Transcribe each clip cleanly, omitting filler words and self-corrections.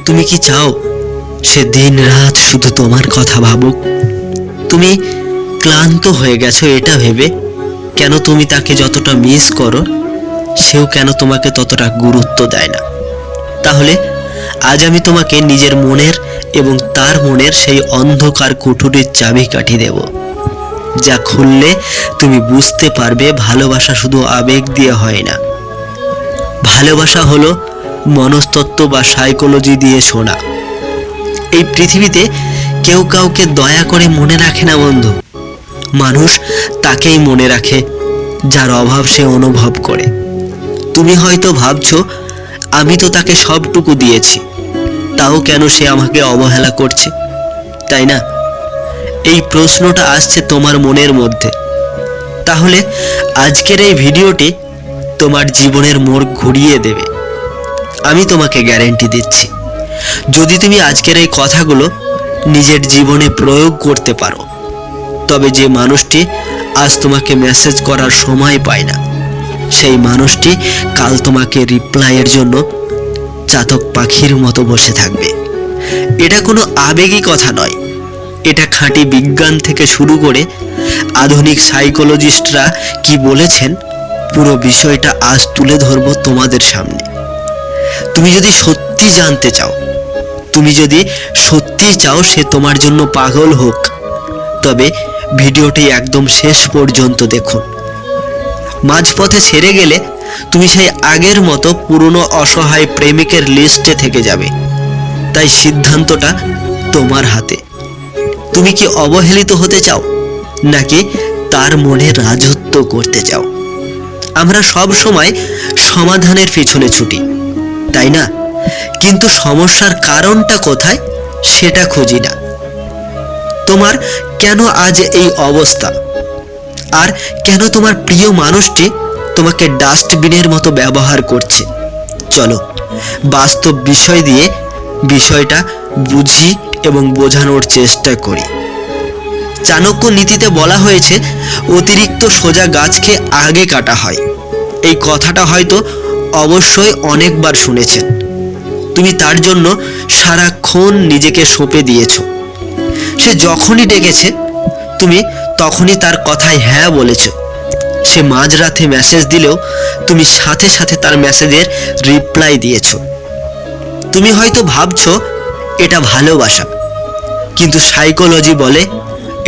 তুমি কি চাও সে দিন রাত শুধু তোমার কথা ভাবুক? তুমি ক্লান্ত হয়ে গেছো এটা ভেবে কেন তুমি তাকে যতটা মিস করো সেও কেন তোমাকে ততটা গুরুত্ব দেয় না? তাহলে আজ আমি তোমাকে নিজের মনের এবং তার মনের সেই অন্ধকার কুঠুরির চাবিকাঠি দেব, যা খুললে তুমি বুঝতে পারবে ভালোবাসা শুধু আবেগ দিয়ে হয় না। ভালোবাসা হলো মনস্তত্ত্ব বা সাইকোলজি দিয়ে শোনা। এই পৃথিবীতে কেউ কাউকে দয়া করে মনে রাখে না বন্ধু। মানুষ তাকেই মনে রাখে যার অভাব সে অনুভব করে। তুমি হয়তো ভাবছো আমি তো তাকে সবটুকু দিয়েছি, তাও কেন সে আমাকে অবহেলা করছে, তাই না? এই প্রশ্নটা আসছে তোমার মনের মধ্যে। তাহলে আজকের এই ভিডিওটি তোমার জীবনের মোড় ঘুরিয়ে দেবে। আমি তোমাকে গ্যারান্টি দিচ্ছি, যদি তুমি আজকের এই কথাগুলো নিজের জীবনে প্রয়োগ করতে পারো, তবে যে মানুষটি আজ তোমাকে মেসেজ করার সময় পায় না, সেই মানুষটি কাল তোমাকে রিপ্লাইয়ের জন্য চাতক পাখির মতো বসে থাকবে। এটা কোনো আবেগী কথা নয়, এটা খাঁটি বিজ্ঞান থেকে শুরু করে আধুনিক সাইকোলজিস্টরা কি বলেছেন পুরো বিষয়টা আজ তুলে ধরবো তোমাদের সামনে। তুমি যদি সত্যি জানতে চাও, তুমি যদি সত্যি চাও সে তোমার জন্য পাগল হোক, তবে ভিডিওটি একদম শেষ পর্যন্ত দেখুন। মাঝপথে ছেড়ে গেলে তুমি সেই আগের মতো পুরনো অসহায় প্রেমিকের লিস্টে থেকে যাবে। তাই সিদ্ধান্তটা তোমার হাতে। তুমি কি অবহেলিত হতে চাও, নাকি তার মনে রাজত্ব করতে চাও? আমরা সব সময় সমাধানের পিছনে ছুটি, তাই না? কিন্তু সমস্যার কারণটা কোথায় সেটা খুঁজি না। তোমার কেন আজ এই অবস্থা, আর কেন তোমার প্রিয় মানুষটি তোমাকে ডাস্টবিনের মতো ব্যবহার করছে? চলো বাস্তব বিষয় দিয়ে বিষয়টা বুঝি এবং বোঝানোর চেষ্টা করি। চাণক্য নীতিতে বলা হয়েছে অতিরিক্ত সোজা গাছকে আগে কাটা হয়। এই কথাটা হয়তো অবশ্যই অনেকবার শুনেছেন। তুমি তার জন্য সারাক্ষণ নিজেকে সঁপে দিয়েছ। সে যখনই ডেকেছে তুমি তখনই তার কথায় হ্যাঁ বলেছ। সে মাঝরাতে মেসেজ দিলেও তুমি সাথে সাথে তার মেসেজের রিপ্লাই দিয়েছ। তুমি হয়তো ভাবছো এটা ভালোবাসা, কিন্তু সাইকোলজি বলে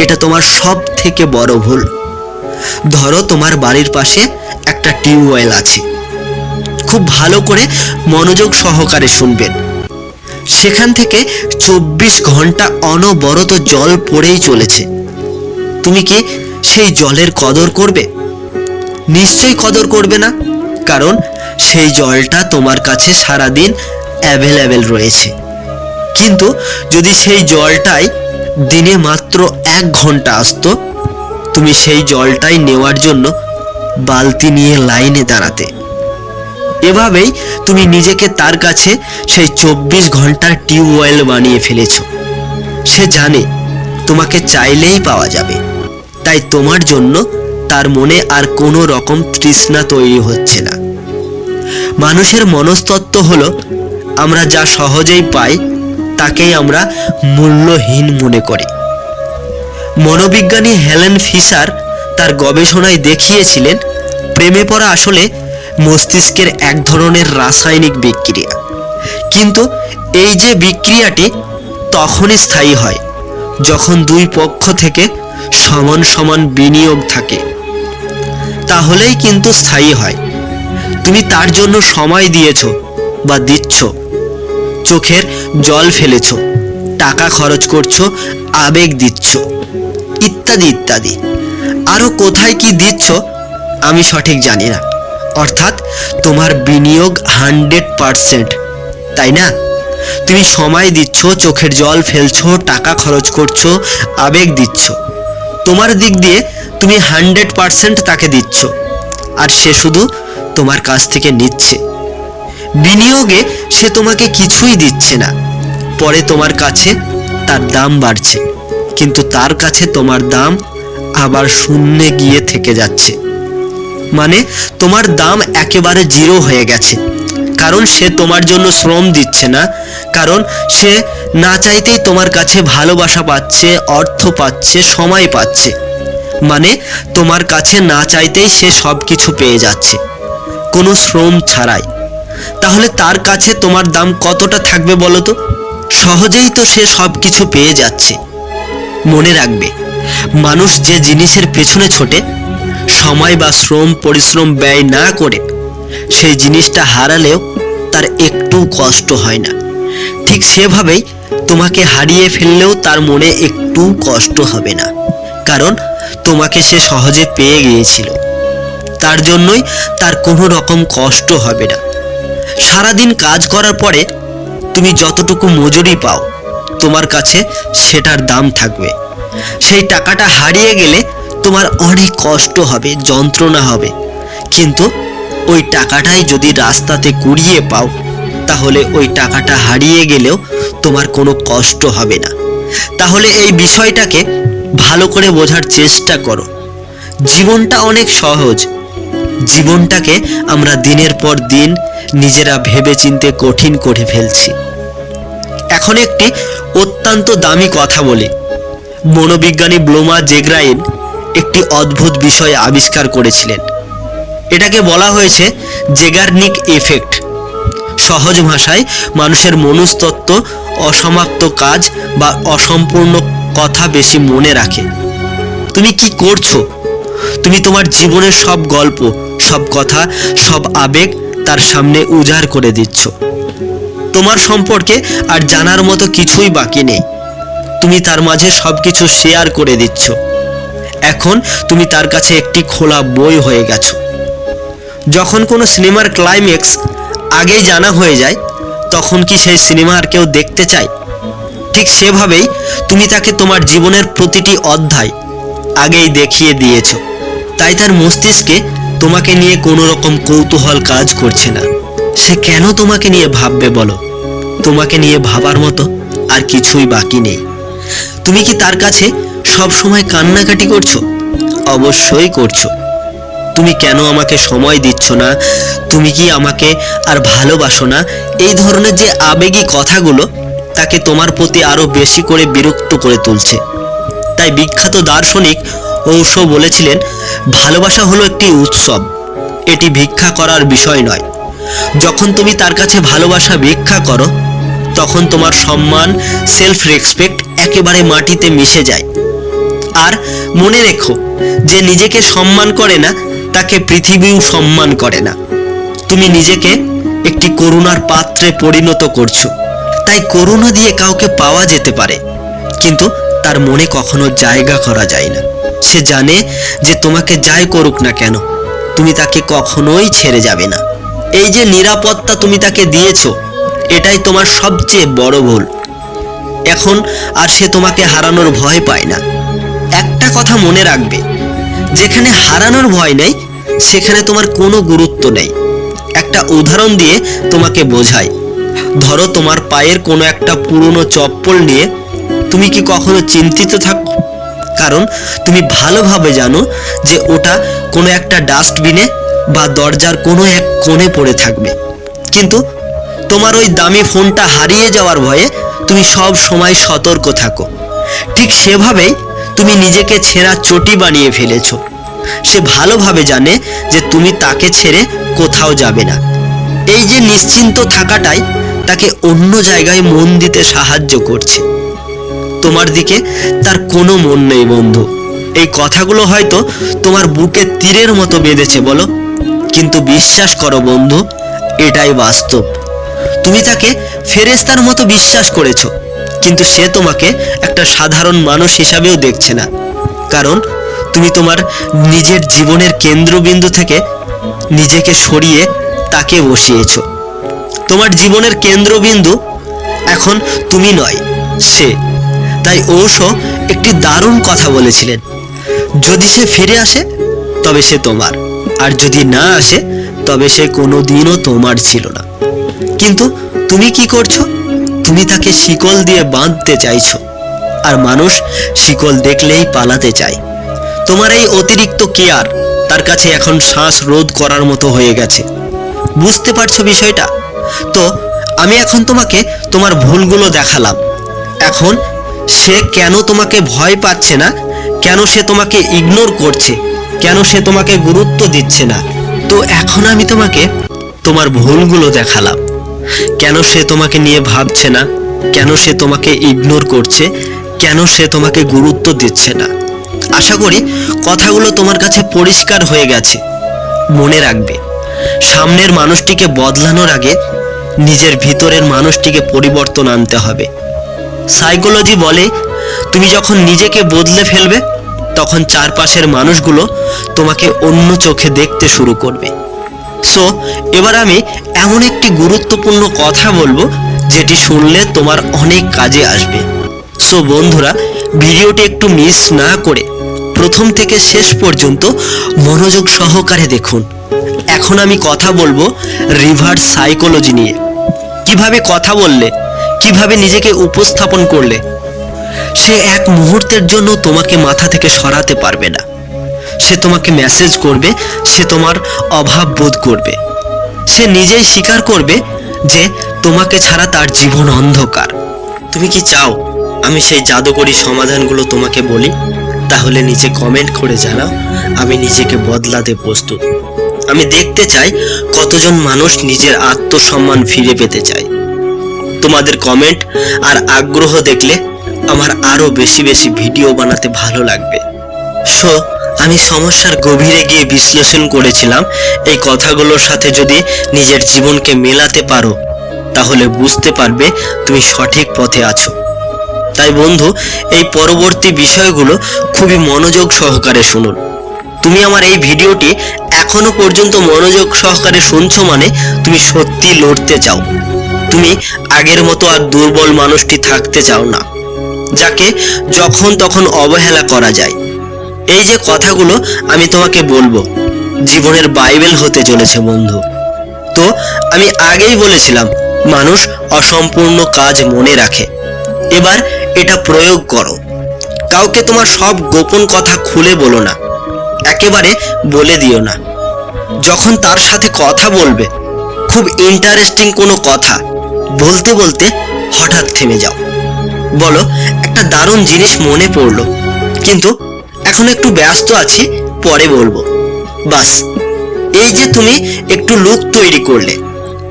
এটা তোমার সব থেকে বড় ভুল। ধরো তোমার বাড়ির পাশে একটা টিউবওয়েল আছে। খুব ভালো করে মনোযোগ সহকারে শুনবেন। সেখান থেকে 24 ঘন্টা অনবরত জল পড়েই চলেছে। তুমি কি সেই জলের কদর করবে? নিশ্চয়ই কদর করবে না, কারণ সেই জলটা তোমার কাছে সারাদিন অ্যাভেলেবেল রয়েছে। কিন্তু যদি সেই জলটাই দিনে মাত্র 1 ঘন্টা আসতো, তুমি সেই জলটাই নেওয়ার জন্য বালতি নিয়ে লাইনে দাঁড়াতে। এভাবেই তুমি নিজেকে তার কাছে সেই 24 ঘন্টার টিউবওয়েল বানিয়ে ফেলেছ। সে জানে তোমাকে চাইলেই পাওয়া যাবে, তাই তোমার জন্য তার মনে আর কোনো রকম তৃষ্ণা তৈরি হচ্ছে না। মানুষের মনস্তত্ত্ব হলো আমরা যা সহজেই পাই তাকেই আমরা মূল্যহীন মনে করি। মনোবিজ্ঞানী হেলেন ফিশার তার গবেষণায় দেখিয়েছিলেন প্রেমে পড়া আসলে মস্তিষ্কের এক ধরনের রাসায়নিক বিক্রিয়া। কিন্তু এই যে বিক্রিয়াটি তখনই স্থায়ী হয় যখন দুই পক্ষ থেকে সমান সমান বিনিয়োগ থাকে, তাহলেই কিন্তু স্থায়ী হয়। তুমি তার জন্য সময় দিয়েছ বা দিচ্ছ, চোখের জল ফেলেছ, টাকা খরচ করছো, আবেগ দিচ্ছ, ইত্যাদি ইত্যাদি। আরো কোথায় কি দিচ্ছ আমি সঠিক জানি না। অর্থাৎ তোমার বিনিয়োগ 100%, তাই না? তুমি সময় দিচ্ছ, চোখের জল ফেলছো, টাকা খরচ করছো, আবেগ দিচ্ছ। তোমার দিক দিয়ে তুমি 100% তাকে দিচ্ছ, আর সে শুধু তোমার কাছ থেকে নিচ্ছে। বিনিয়োগে সে তোমাকে কিছুই দিচ্ছে না, পরে তোমার কাছে তার দাম বাড়ছে, কিন্তু তার কাছে তোমার দাম আবার শূন্যে গিয়ে থেকে যাচ্ছে। মানে তোমার দাম একেবারে জিরো হয়ে গেছে, কারণ সে তোমার জন্য শ্রম দিচ্ছে না, কারণ সে না চাইতেই তোমার কাছে ভালোবাসা পাচ্ছে, অর্থ পাচ্ছে, সময় পাচ্ছে। মানে তোমার কাছে না চাইতেই সে সব কিছু পেয়ে যাচ্ছে, কোনো শ্রম ছাড়াই। তাহলে তার কাছে তোমার দাম কতটা থাকবে বলো তো? সহজেই তো সে সব কিছু পেয়ে যাচ্ছে। মনে রাখবে, মানুষ যে জিনিসের পেছনে ছোটে, সময় বা শ্রম পরিশ্রম ব্যয় না করে, সেই জিনিসটা হারালেও তার একটু কষ্ট হয় না। ঠিক সেভাবেই তোমাকে হারিয়ে ফেললেও তার মনে একটু কষ্ট হবে না, কারণ তোমাকে সে সহজে পেয়ে গিয়েছিল। তার জন্যই তার কোনো রকম কষ্ট হবে না। সারাদিন কাজ করার পরে তুমি যতটুকু মজুরি পাও, তোমার কাছে সেটার দাম থাকবে। সেই টাকাটা হারিয়ে গেলে তোমার অনেক কষ্ট হবে, যন্ত্রণা হবে, কিন্তু ওই টাকাটাই যদি রাস্তাতে কুড়িয়ে পাও, তাহলে ওই টাকাটা হারিয়ে গেলেও তোমার কোনো কষ্ট হবে না। তাহলে এই বিষয়টাকে ভালো করে বোঝার চেষ্টা করো। জীবনটা অনেক সহজ। জীবনটাকে আমরা দিনের পর দিন নিজেরা ভেবেচিন্তে কঠিন করে ফেলছি। এখন একটি অত্যন্ত দামি কথা বলি। মনোবিজ্ঞানী ব্লোমা জেগ্রাইন একটি অদ্ভুত বিষয় আবিষ্কার করেছিলেন। এটাকে বলা হয়েছে জেগার্নিক এফেক্ট। সহজ ভাষায় মানুষের মনস্তত্ত্ব অসমাপ্ত কাজ বা অসম্পূর্ণ কথা বেশি মনে রাখে। তুমি কি করছো? তুমি তোমার জীবনের সব গল্প, সব কথা, সব আবেগ তার সামনে উজাড় করে দিচ্ছ। তোমার সম্পর্কে আর জানার মতো কিছুই বাকি নেই। তুমি তার মাঝে সবকিছু শেয়ার করে দিচ্ছ। এখন তুমি তার কাছে একটি খোলা বই হয়ে গেছো। যখন কোনো সিনেমার ক্লাইম্যাক্স আগেই জানা হয়ে যায়, তখন কি সেই সিনেমা আর কেউ দেখতে চায়? ঠিক সেভাবেই তুমি তাকে তোমার জীবনের প্রতিটি অধ্যায় আগেই দেখিয়ে দিয়েছ। তাই তার মস্তিষ্কে তোমাকে নিয়ে কোনো রকম কৌতূহল কাজ করছে না। সে কেন তোমাকে নিয়ে ভাববে বলো? তোমাকে নিয়ে ভাবার মতো আর কিছুই বাকি নেই। তুমি কি তার কাছে সব সময় কান্নাকাটি করছো? অবশ্যই করছো। তুমি কেন আমাকে সময় দিচ্ছ না? তুমি কি আমাকে আর ভালোবাসো না? এই ধরনের যে আবেগী কথাগুলো তাকে তোমার প্রতি আরো বেশি করে বিরক্ত করে তুলছে। তাই বিখ্যাত দার্শনিক ওশো বলেছিলেন, ভালোবাসা হলো একটি উৎসব, এটি ভিক্ষা করার বিষয় নয়। যখন তুমি তার কাছে ভালোবাসা ভিক্ষা করো, তখন তোমার সম্মান, সেলফ রেসপেক্ট একেবারে মাটিতে মিশে যায়। আর মনে রেখো, যে নিজেকে সম্মান করে না, তাকে পৃথিবীও সম্মান করে না। তুমি নিজেকে একটি করুণার পাত্রে পরিণত করছো। তাই করুণা দিয়ে কাউকে পাওয়া যেতে পারে, কিন্তু তার মনে কখনো জায়গা করা যায় না। সে জানে যে তোমাকে যাই করুক না কেন, তুমি তাকে কখনোই ছেড়ে যাবে না। এই যে নিরাপত্তা তুমি তাকে দিয়েছো, এটাই তোমার সবচেয়ে বড় ভুল। এখন আর সে তোমাকে হারানোর ভয় পায় না। একটা কথা মনে রাখবে, যেখানে হারানোর ভয় নেই, সেখানে তোমার কোনো গুরুত্ব নেই। একটা উদাহরণ দিয়ে তোমাকে বোঝাই। ধরো তোমার পায়ের কোনো একটা পুরনো চপ্পল নিয়ে তুমি কি কখনো চিন্তিত থাকো? কারণ তুমি ভালোভাবে জানো যে ওটা কোনো একটা ডাস্টবিনে বা দরজার কোনো এক কোণে পড়ে থাকবে। কিন্তু তোমার ওই দামি ফোনটা হারিয়ে যাওয়ার ভয়ে তুমি সব সময় সতর্ক থাকো। ঠিক সেভাবেই তুমি নিজেকে ছেঁড়া চটি বানিয়ে ফেলেছো। সে ভালোভাবে জানে যে তুমি তাকে ছেড়ে কোথাও যাবে না। এই যে নিশ্চিন্ত থাকাটাই তাকে অন্য জায়গায় মন দিতে সাহায্য করছে। তোমার দিকে তার কোনো মন নেই বন্ধু। এই কথাগুলো হয়তো তোমার বুকে তীরের মতো বেঁধেছে বলো, কিন্তু বিশ্বাস করো বন্ধু, এটাই বাস্তব। তুমি তাকে ফেরেশতার মতো বিশ্বাস করেছো, কিন্তু সে তোমাকে একটা সাধারণ মানুষ হিসাবেও দেখছে না। কারণ তুমি তোমার নিজের জীবনের কেন্দ্রবিন্দু থেকে নিজেকে সরিয়ে তাকে বসিয়েছো। তোমার জীবনের কেন্দ্রবিন্দু এখন তুমি নয়, সে। তাই ওশো একটি দারুণ কথা বলেছিলেন, যদি সে ফিরে আসে তবে সে তোমার, আর যদি না আসে তবে সে কোনোদিনও তোমার ছিল না। কিন্তু তুমি কি করছো? তুমি তাকে শিকল দিয়ে বাঁধতে চাইছো, আর মানুষ শিকল দেখলেই পালাতে চায়। তোমার এই অতিরিক্ত কেয়ার তার কাছে এখন শ্বাস রোধ করার মতো হয়ে গেছে। বুঝতে পারছো বিষয়টা? তো আমি এখন তোমাকে তোমার ভুলগুলো দেখালাম। এখন সে কেন তোমাকে ভয় পাচ্ছে না, কেন সে তোমাকে ইগনোর করছে, কেন সে তোমাকে গুরুত্ব দিচ্ছে না, তো এখন আমি তোমাকে তোমার ভুলগুলো দেখালাম। কেন সে তোমাকে নিয়ে ভাবছে না, কেন সে তোমাকে ইগনোর করছে, কেন সে তোমাকে গুরুত্ব দিচ্ছে না। আশা করি কথাগুলো তোমার কাছে পরিষ্কার হয়ে গেছে। মনে রাখবে, সামনের মানুষটিকে বদলানোর আগে নিজের ভিতরের মানুষটিকে পরিবর্তন আনতে হবে। সাইকোলজি বলে, তুমি যখন নিজেকে বদলে ফেলবে তখন চারপাশের মানুষগুলো তোমাকে অন্য চোখে দেখতে শুরু করবে। সো এবার আমি এমন একটি গুরুত্বপূর্ণ কথা বলবো যেটি শুনলে তোমার অনেক কাজে আসবে। সো বন্ধুরা, ভিডিওটি একটু মিস না করে প্রথম থেকে শেষ পর্যন্ত মনোযোগ সহকারে দেখুন। এখন আমি কথা বলবো রিভার্স সাইকোলজি নিয়ে। কিভাবে কথা বললে, কিভাবে নিজেকে উপস্থাপন করলে সে এক মুহূর্তের জন্য তোমাকে মাথা থেকে সরাতে পারবে না। সে তোমাকে মেসেজ করবে, সে তোমার অভাব বোধ করবে, সে নিজেই স্বীকার করবে যে তোমাকে ছাড়া তার জীবন অন্ধকার। তুমি কি চাও আমি সেই জাদুকরী সমাধানগুলো তোমাকে বলি? তাহলে নিচে কমেন্ট করে জানাও, আমি নিজেকে বদলাতে প্রস্তুত। আমি দেখতে চাই কতজন মানুষ নিজের আত্মসম্মান ফিরে পেতে চায়। তোমাদের কমেন্ট আর আগ্রহ দেখলে আমার আরো বেশি বেশি ভিডিও বানাতে ভালো লাগবে। সো আমি সমস্যার গভীরে গিয়ে বিশ্লেষণ করেছিলাম, এই কথাগুলোর সাথে যদি নিজের জীবনকে মেলাতে পারো তাহলে বুঝতে পারবে তুমি সঠিক পথে আছো। তাই বন্ধু, এই পরবর্তী বিষয়গুলো খুবই মনোযোগ সহকারে শুনুন। তুমি আমার এই ভিডিওটি এখনো পর্যন্ত মনোযোগ সহকারে শুনছো মানে তুমি সত্যি লড়তে চাও। তুমি আগের মতো আর দুর্বল মানুষটি থাকতে চাও না, যাকে যখন তখন অবহেলা করা যায়। এই যে কথাগুলো আমি তোমাকে বলবো জীবনের বাইবেল হতে চলেছে বন্ধু। তো আমি আগেই বলেছিলাম, মানুষ অসম্পূর্ণ কাজ মনে রাখে। এবার এটা প্রয়োগ করো। কাউকে তোমার সব গোপন কথা খুলে বলো না, একেবারে বলে দিও না। যখন তার সাথে কথা বলবে, খুব ইন্টারেস্টিং কোনো কথা বলতে বলতে হঠাৎ থেমে যাও। বলো, একটা দারুণ জিনিস মনে পড়লো, কিন্তু এখন একটু ব্যস্ত আছি, পরে বলবো। বাস, এই যে তুমি একটু লুক তৈরি করলে,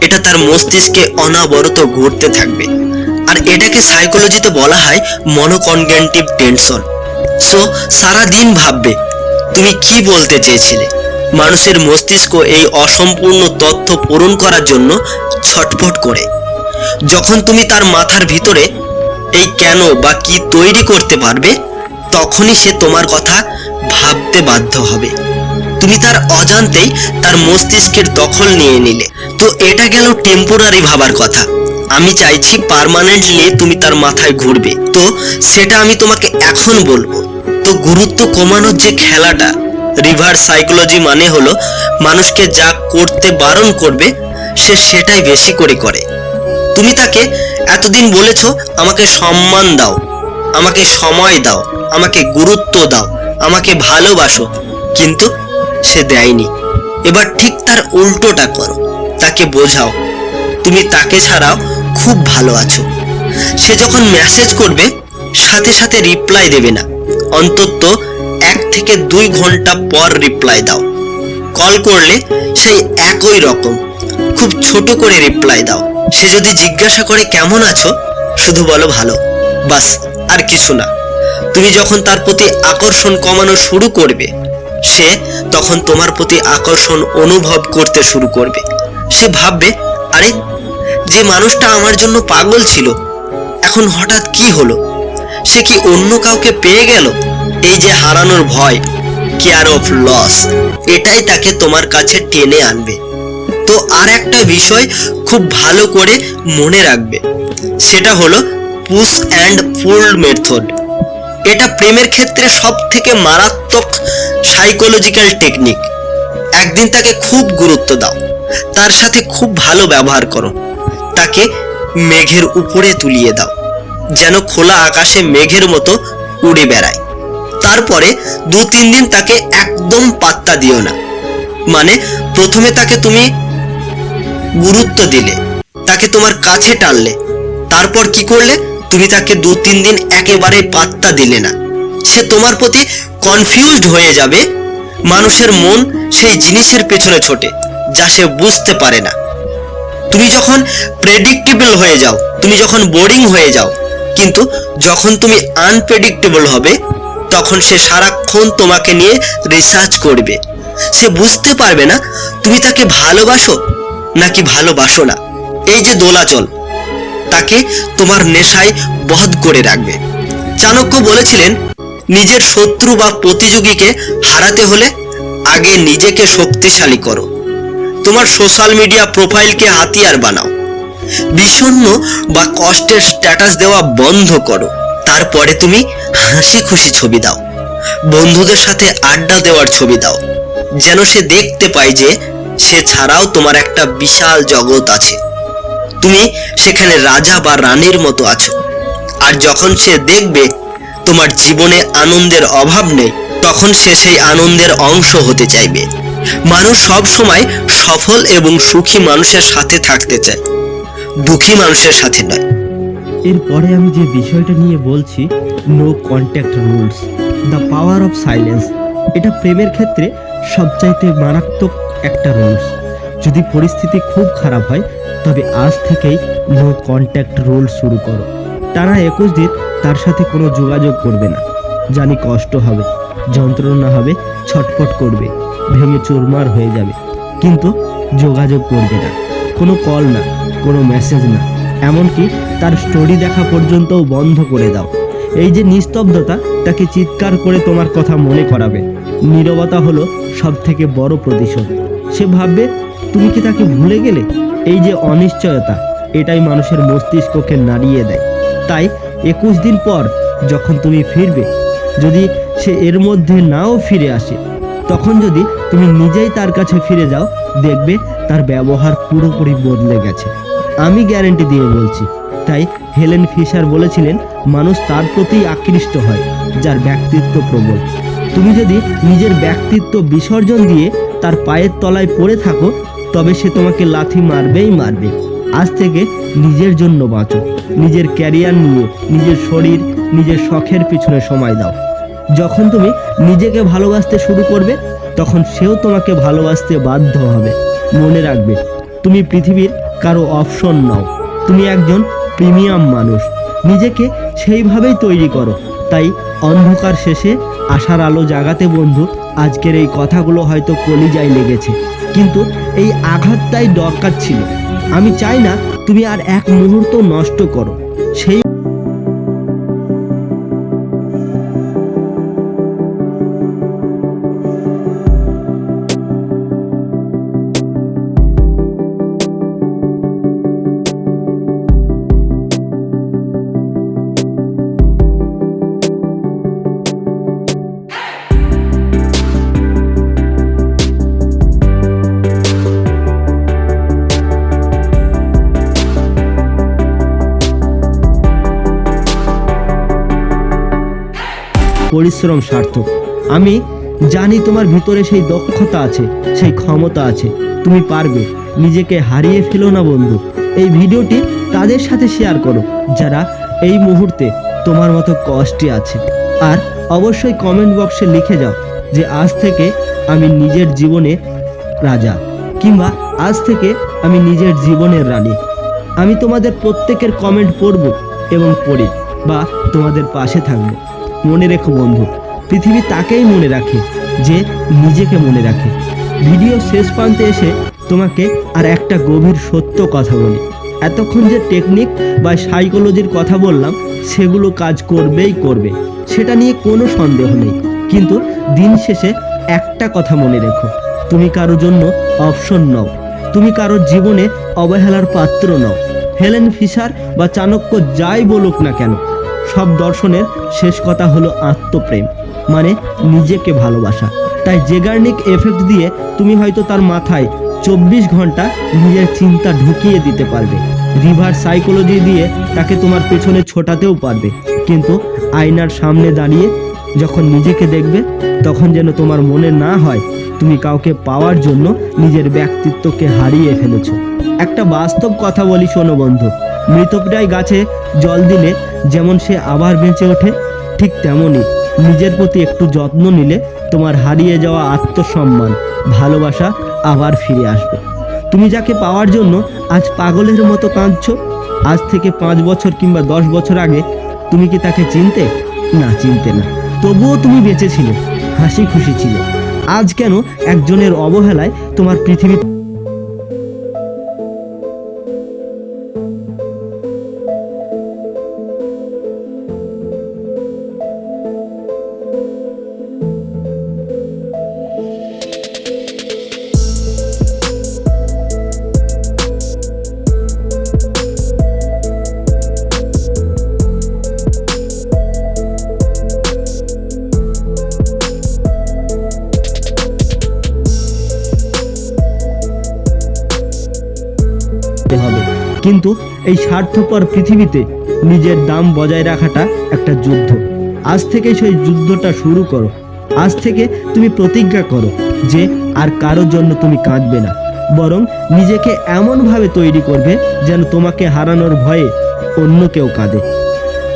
এটা তার মস্তিষ্কে অনবরত ঘুরতে থাকবে। আর এটাকে সাইকোলজিতে বলা হয় মনোকনগ্রেটিভ টেনশন। সো সারা দিন ভাববে তুমি কি বলতে চেয়েছিলে। মানুষের মস্তিষ্ক এই অসম্পূর্ণ তথ্য পূরণ করার জন্য ছটফট করে। যখন তুমি তার মাথার ভিতরে এই কেন বা কি তৈরি করতে পারবে, তখনই সে তোমার কথা ভাবতে বাধ্য হবে। তুমি তার অজান্তেই তার মস্তিষ্কের দখল নিয়ে নিলে। তো এটা গেল টেম্পোরারি ভাবার কথা। আমি চাইছি পার্মানেন্টলি তুমি তার মাথায় ঘুরবে। তো সেটা আমি তোমাকে এখন বলবো। তো গুরুত্ব কমানোর যে খেলাটা, রিভার্স সাইকোলজি মানে হলো মানুষকে যা করতে বারণ করবে সে সেটাই বেশি করে করে। তুমি তাকে এতদিন বলেছো আমাকে সম্মান দাও, আমাকে সময় দাও, আমাকে গুরুত্ব দাও, আমাকে ভালোবাসো, কিন্তু সে দেয়নি। এবার ঠিক তার উল্টোটা করো। তাকে বোঝাও তুমি তাকে ছাড়াও খুব ভালো আছো। সে যখন মেসেজ করবে সাথে সাথে রিপ্লাই দেবে না, অন্তত 1 থেকে 2 ঘন্টা পর রিপ্লাই দাও। কল করলে সেই একই রকম খুব ছোট করে রিপ্লাই দাও। সে যদি জিজ্ঞাসা করে কেমন আছো, শুধু বলো ভালো, বাস, আর কিছু না। তুমি যখন তার প্রতি আকর্ষণ কমানো শুরু করবে, সে তখন তোমার প্রতি আকর্ষণ অনুভব করতে শুরু করবে। সে ভাববে, আরে যে মানুষটা আমার জন্য পাগল ছিল এখন হঠাৎ কি হলো? সে কি অন্য কাউকে পেয়ে গেল? এই যে হারানোর ভয়, কেয়ার অফ লস, এটাই তাকে তোমার কাছে টেনে আনবে। তো আর একটা বিষয় খুব ভালো করে মনে রাখবে, সেটা হলো পুশ অ্যান্ড পুল মেথড। এটা প্রেমের ক্ষেত্রে সব থেকে মারাত্মক সাইকোলজিক্যাল টেকনিক। একদিন তাকে খুব গুরুত্ব দাও, তার সাথে খুব ভালো ব্যবহার করো, তাকে মেঘের উপরে তুলিয়ে দাও, যেন খোলা আকাশে মেঘের মতো উড়ে বেড়ায়। তারপরে 2-3 দিন তাকে একদম পাত্তা দিও না। মানে প্রথমে তাকে তুমি গুরুত্ব দিলে, তাকে তোমার কাছে টানলে, তারপর কি করলে? তুমি তাকে 2-3 দিন একেবারে পাত্তা দিলে না। সে তোমার প্রতি কনফিউজড হয়ে যাবে। মানুষের মন সেই জিনিসের পেছনে ছোটে যা সে বুঝতে পারে না। তুমি যখন প্রেডিক্টেবল হয়ে যাও, তুমি যখন বোরিং হয়ে যাও, কিন্তু যখন তুমি আনপ্রেডিক্টেবল হবে, তখন সে সারাক্ষণ তোমাকে নিয়ে রিসার্চ করবে। সে বুঝতে পারবে না তুমি তাকে ভালোবাসো নাকি ভালোবাসো না। এই যে দোলাচল, তাকে তোমার নেশায় বধ করে রাখবে। চাণক্য বলেছিলেন, নিজের শত্রু বা প্রতিযোগীকে হারাতে হলে আগে নিজেকে শক্তিশালী করো। তোমার সোশ্যাল মিডিয়া প্রোফাইলকে হাতিয়ার বানাও। বিষণ্ণ বা কষ্টের স্ট্যাটাস দেওয়া বন্ধ করো। তারপরে তুমি হাসি খুশি ছবি দাও, বন্ধুদের সাথে আড্ডা দেওয়ার ছবি দাও, যেন সে দেখতে পায় যে সে ছাড়াও তোমার একটা বিশাল জগৎ আছে। তুমি সেখানে রাজা বা রানীর মতো আছো। আর যখন সে দেখবে তোমার জীবনে আনন্দের অভাব নেই, তখন সে সেই আনন্দের অংশ হতে চাইবে। মানুষ সব সময় সফল এবং সুখী মানুষের সাথে থাকতে চায়, দুঃখী মানুষের সাথে নয়। এরপরে আমি যে বিষয়টা নিয়ে বলছি, no contact rules, the power of silence. এটা প্রেমের ক্ষেত্রে সবচাইতে মারাত্মক একটা রুলস। যদি পরিস্থিতি খুব খারাপ হয়, তবে আজ থেকেই নো কন্ট্যাক্ট রুল শুরু করো। টানা 21 দিন তার সাথে কোনো যোগাযোগ করবে না। জানি কষ্ট হবে, যন্ত্রণা হবে, ছটফট করবে, ভেঙে চুরমার হয়ে যাবে, কিন্তু যোগাযোগ করবে না। কোনো কল না, কোনো মেসেজ না, এমনকি তার স্টোরি দেখা পর্যন্তও বন্ধ করে দাও। এই যে নিস্তব্ধতা, তাকে চিৎকার করে তোমার কথা মনে করাবে। নীরবতা হলো সব থেকে বড় প্রতিশোধ। সে ভাববে তুমি কি তাকে ভুলে গেলে। এই যে অনিশ্চয়তা, এটাই মানুষের মস্তিষ্ককে নাড়িয়ে দেয়। তাই 21 দিন পর যখন তুমি ফিরবে, যদি সে এর মধ্যে নাও ফিরে আসে, তখন যদি তুমি নিজেই তার কাছে ফিরে যাও, দেখবে তার ব্যবহার পুরোপুরি বদলে গেছে। আমি গ্যারান্টি দিয়ে বলছি। তাই হেলেন ফিশার বলেছিলেন, মানুষ তার প্রতি আকৃষ্ট হয় যার ব্যক্তিত্ব প্রবল। তুমি যদি নিজের ব্যক্তিত্ব বিসর্জন দিয়ে তার পায়ের তলায় পড়ে থাকো, তবে সে তোমাকে লাথি মারবেই মারবে। আজ থেকে নিজের জন্য বাঁচো, নিজের ক্যারিয়ার নিয়ে, নিজের শরীর, নিজের শখের পিছনে সময় দাও। যখন তুমি নিজেকে ভালোবাসতে শুরু করবে, তখন সেও তোমাকে ভালোবাসতে বাধ্য হবে। মনে রাখবে, তুমি পৃথিবীর কারো অপশন নও, তুমি একজন প্রিমিয়াম মানুষ। নিজেকে সেইভাবেই তৈরি করো। তাই অন্ধকার শেষে আশার আলো জাগাতে বন্ধু, আজকের এই কথাগুলো হয়তো কলিজায় লেগেছে, কিন্তু এই আঘাতটাই দরকার ছিল। আমি চাই না তুমি আর এক মুহূর্ত নষ্ট করো। সেই পরিশ্রম সার্থক। আমি জানি তোমার ভিতরে সেই দক্ষতা আছে, সেই ক্ষমতা আছে, তুমি পারবে। নিজেকে হারিয়ে ফেলো না বন্ধু। এই ভিডিওটি তাদের সাথে শেয়ার করো যারা এই মুহূর্তে তোমার মতো কষ্টে আছে। আর অবশ্যই কমেন্ট বক্সে লিখে যাও যে আজ থেকে আমি নিজের জীবনে রাজা, কিংবা আজ থেকে আমি নিজের জীবনের রানী। আমি তোমাদের প্রত্যেকের কমেন্ট পড়ব এবং পড়ি বা তোমাদের পাশে থাকবো। মনে রেখো বন্ধু, পৃথিবী তাকেই মনে রাখে যে নিজেকে মনে রাখে। ভিডিও শেষ প্রান্তে এসে তোমাকে আর একটা গভীর সত্য কথা বলি। এতক্ষণ যে টেকনিক বা সাইকোলজির কথা বললাম, সেগুলো কাজ করবেই করবে, সেটা নিয়ে কোনো সন্দেহ নেই। কিন্তু দিন শেষে একটা কথা মনে রেখো, তুমি কারোর জন্য অপশন নও, তুমি কারোর জীবনে অবহেলার পাত্র নও। হেলেন ফিশার বা চাণক্য যাই বলুক না কেন, সব দর্শনের শেষ কথা হলো আত্মপ্রেম, মানে নিজেকে ভালোবাসা। তাই জেগার্নিক এফেক্ট দিয়ে তুমি হয়তো তার মাথায় 24 ঘন্টা নিজের চিন্তা ঢুকিয়ে দিতে পারবে। রিভার্স সাইকোলজি দিয়ে তাকে তোমার পেছনে ছোটাতেও পারবে। কিন্তু আয়নার সামনে দাঁড়িয়ে যখন নিজেকে দেখবে, তখন যেন তোমার মনে না হয় তুমি কাউকে পাওয়ার জন্য নিজের ব্যক্তিত্বকে হারিয়ে ফেলেছো। একটা বাস্তব কথা বলি, শোনো বন্ধু। মৃতপ্রায় গাছে জল দিলে যেমন সে আবার বেঁচে ওঠে, ঠিক তেমনই নিজের প্রতি একটু যত্ন নিলে তোমার হারিয়ে যাওয়া আত্মসম্মান, ভালোবাসা আবার ফিরে আসবে। তুমি যাকে পাওয়ার জন্য আজ পাগলের মতো কাঁদছো, আজ থেকে 5 বছর কিংবা 10 বছর আগে তুমি কি তাকে চিনতে? না, চিনতে না। তবুও তুমি বেঁচে ছিলে, হাসি খুশি ছিলে। আজ কেন একজনের অবহেলায় তোমার পৃথিবী হবে? কিন্তু এই স্বার্থপর পৃথিবীতে নিজের দাম বজায় রাখাটা একটা যুদ্ধ। আজ থেকে সেই যুদ্ধটা শুরু করো। আজ থেকে তুমি প্রতিজ্ঞা করো যে আর কারোর জন্য তুমি কাঁদবে না, বরং নিজেকে এমনভাবে তৈরি করবে যেন তোমাকে হারানোর ভয়ে অন্য কেউ কাঁদে।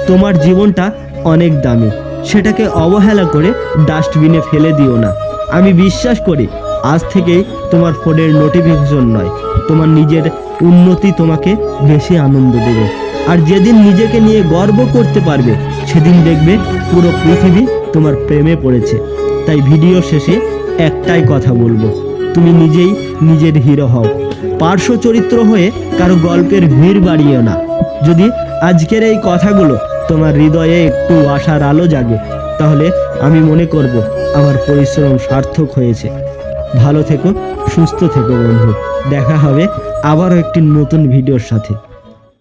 তোমার জীবনটা অনেক দামি, সেটাকে অবহেলা করে ডাস্টবিনে ফেলে দিও না। আমি বিশ্বাস করি আজ থেকেই তোমার ফোনের নোটিফিকেশন নয়, তোমার নিজের উন্নতি তোমাকে বেশি আনন্দ দেবে। আর যেদিন নিজেকে নিয়ে গর্ব করতে পারবে, সেদিন দেখবে পুরো পৃথিবী তোমার প্রেমে পড়েছে। তাই ভিডিও শেষে একটাই কথা বলবো, তুমি নিজেই নিজের হিরো হও। পার্শ্ব চরিত্র হয়ে কারো গল্পের ভিড় বাড়িও না। যদি আজকের এই কথাগুলো তোমার হৃদয়ে একটু আশার আলো জাগে, তাহলে আমি মনে করব আমার পরিশ্রম সার্থক হয়েছে। ভালো থেকো, সুস্থ থেকো বন্ধু। দেখা হবে আবারও একটি নতুন ভিডিওর সাথে।